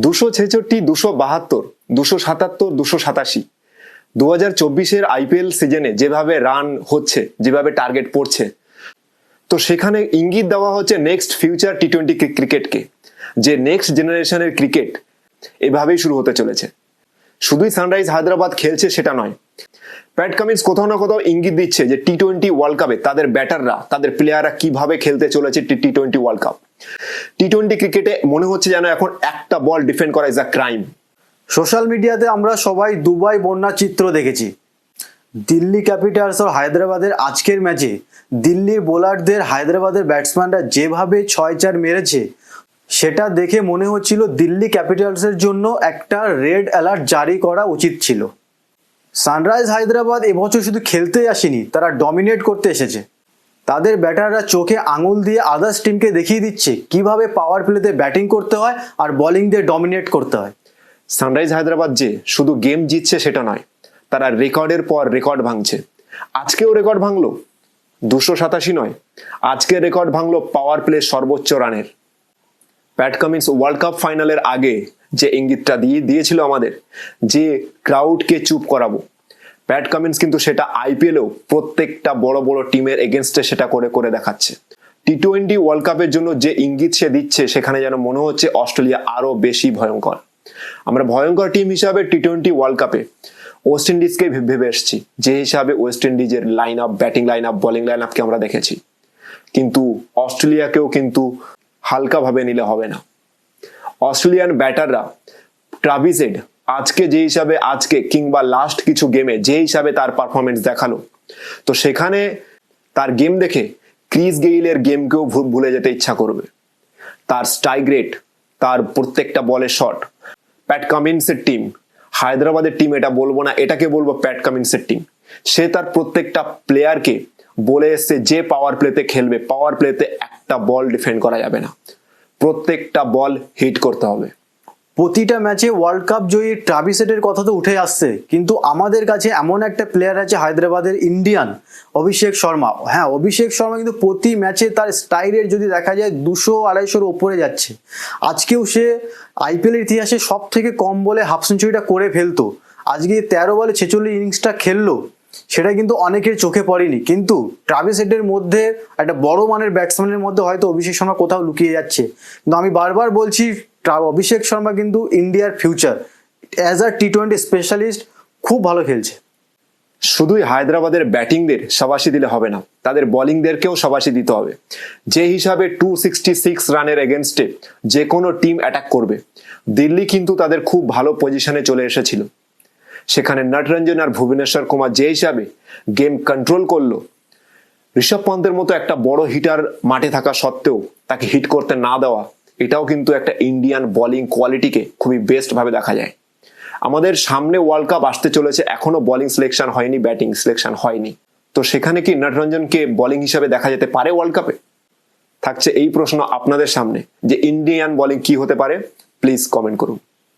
266, 272, 277, 287 2024-এর IPL সিজনে যেভাবে run হচ্ছে, যেভাবে টার্গেট পড়ছে, তো সেখানে ইঙ্গিত দেওয়া হচ্ছে নেক্সট ফিউচার টি-20 ক্রিকেটকে, যে নেক্সট জেনারেশনের ক্রিকেট এভাবেই শুরু হতে চলেছে। শুধুই সানরাইজ হায়দ্রাবাদ খেলছে সেটা নয়, প্যাট কামিন্স কোথাও না কোথাও ইঙ্গিত দিচ্ছে যে টি-20 ওয়ার্ল্ড কাপে তাদের ব্যাটাররা, তাদের প্লেয়াররা কিভাবে খেলতে চলেছে টি-20 ওয়ার্ল্ড কাপ। টি-20 ক্রিকেটে মনে হচ্ছে যেন এখন একটা বল ডিফেন্ড করা ইজ আ ক্রাইম। সোশ্যাল মিডিয়াতে আমরা সবাই দুবাই বন্যা চিত্র দেখেছি। দিল্লি ক্যাপিটালস আর হায়দ্রাবাদের আজকের ম্যাচে দিল্লির বোলারদের হায়দ্রাবাদের ব্যাটসম্যানরা যেভাবে 6-4 মেরেছে, সেটা দেখে মনে হচ্ছিল দিল্লি ক্যাপিটালসের জন্য একটা রেড অ্যালার্ট জারি করা উচিত ছিল। সানরাইজ হায়দ্রাবাদ এবছর শুধু খেলতেই আসেনি, তারা ডমিনেট করতে এসেছে। তাদের ব্যাটাররা চোখে আঙুল দিয়ে আদার্স টিমকে দেখিয়ে দিচ্ছে কিভাবে পাওয়ার প্লেতে ব্যাটিং করতে হয় আর বোলিং দিয়ে ডমিনেট করতে হয়। সানরাইজ হায়দ্রাবাদ যে শুধু গেম জিতছে সেটা নয়, তারা রেকর্ডের পর রেকর্ড ভাঙছে। আজকেও রেকর্ড ভাঙলো 287 নয়, আজকের রেকর্ড ভাঙলো পাওয়ার প্লে সর্বোচ্চ রানের। প্যাট কামিন্স ওয়ার্ল্ড কাপ ফাইনালের আগে যে ইঙ্গিতটা দিয়েছিল আমাদের, যে ক্রাউডকে চুপ করাবো, প্যাট কামিন্স কিন্তু সেটা আইপিএলেও প্রত্যেকটা বড় বড় টিমের এগেনস্টে সেটা করে করে দেখাচ্ছে। টি-20 ওয়ার্ল্ড কাপের জন্য যে ইঙ্গিত সে দিচ্ছে, সেখানে যেন মনে হচ্ছে অস্ট্রেলিয়া আরো বেশি ভয়ঙ্কর। আমরা ভয়ঙ্কর টিম হিসাবে টি-20 ওয়ার্ল্ড কাপে ওয়েস্ট ইন্ডিজকে ভেবে এসেছি, যে হিসাবে ওয়েস্ট ইন্ডিজের line up, batting line up, bowling line আপকে আমরা দেখেছি। কিন্তু অস্ট্রেলিয়াকেও কিন্তু হালকা ভাবে নিলে হবে না। অস্ট্রেলিয়ান ব্যাটাররা ট্রাভিস হেড আজকে যে হিসাবে, আজকে কিংবা লাস্ট কিছু গেমে যে হিসাবে তার পারফরমেন্স দেখালো, তো সেখানে তার গেম দেখে ক্রিস গেইলের গেমকেও ভুলে যেতে ইচ্ছা করবে। তার স্ট্রাইক রেট, তার প্রত্যেকটা বলের শট, প্যাট কামিন্সের টিম, হায়দ্রাবাদের টিম এটা বলবো না, এটাকে বলবো প্যাট কামিন্সের টিম, সে তার প্রত্যেকটা প্লেয়ারকে বলে এসছে যে পাওয়ার প্লেতে খেলবে, পাওয়ার প্লেতে একটা বল ডিফেন্ড করা যাবে না, প্রত্যেকটা বল হিট করতে হবে। প্রতিটা ম্যাচে ওয়ার্ল্ড কাপ জয়ী ট্রাভিস হেডের কথা তো উঠে আসছে, কিন্তু আমাদের কাছে এমন একটা প্লেয়ার আছে হায়দ্রাবাদের, ইন্ডিয়ান অভিষেক শর্মা। হ্যাঁ, অভিষেক শর্মা কিন্তু প্রতি ম্যাচে তার স্ট্রাইক রেট যদি দেখা যায় 200-250-এর ওপরে যাচ্ছে। আজকেও সে আইপিএলের ইতিহাসে সব থেকে কম বলে হাফ সেঞ্চুরিটা করে ফেলতো। আজকে 13 বলে 46 ইনিংসটা খেললো, সেটা কিন্তু অনেকের চোখে পড়েনি। কিন্তু ট্রাভিস হেডের মধ্যে একটা বড় মানের ব্যাটসম্যানের মধ্যে হয়তো অভিষেক শর্মা কোথাও লুকিয়ে যাচ্ছে। কিন্তু আমি বারবার বলছি, অভিষেক শর্মা কিন্তু ইন্ডিয়ার ফিউচার, অ্যাজ আ টি-20 স্পেশালিস্ট খুব ভালো খেলছে। শুধুই হায়দ্রাবাদের ব্যাটিংদের শাবাশি দিলে হবে না, তাদের বোলিংদেরকেও শাবাশি দিতে হবে। যে হিসাবে 266 রানের এগেনস্টে যে কোনো টিম অ্যাটাক করবে, দিল্লি কিন্তু তাদের খুব ভালো পজিশনে চলে এসেছিল। সেখানে নটরঞ্জন আর ভুবনেশ্বর কুমার যে হিসাবে গেম কন্ট্রোল করলো, ঋষভ পন্থের মতো একটা বড় হিটার মাঠে থাকা সত্ত্বেও তাকে হিট করতে না দেওয়া, এটাও কিন্তু একটা ইন্ডিয়ান বোলিং কোয়ালিটিকে খুবই বেস্ট ভাবে দেখা যায়। আমাদের সামনে ওয়ার্ল্ড কাপ আসতে চলেছে, এখনো বোলিং সিলেকশন হয়নি, ব্যাটিং সিলেকশন হয়নি, তো সেখানে কি নটরঞ্জনকে বোলিং হিসাবে দেখা যেতে পারে ওয়ার্ল্ড কাপে? থাকছে এই প্রশ্ন আপনাদের সামনে, যে ইন্ডিয়ান বোলিং কি হতে পারে, প্লিজ কমেন্ট করুন।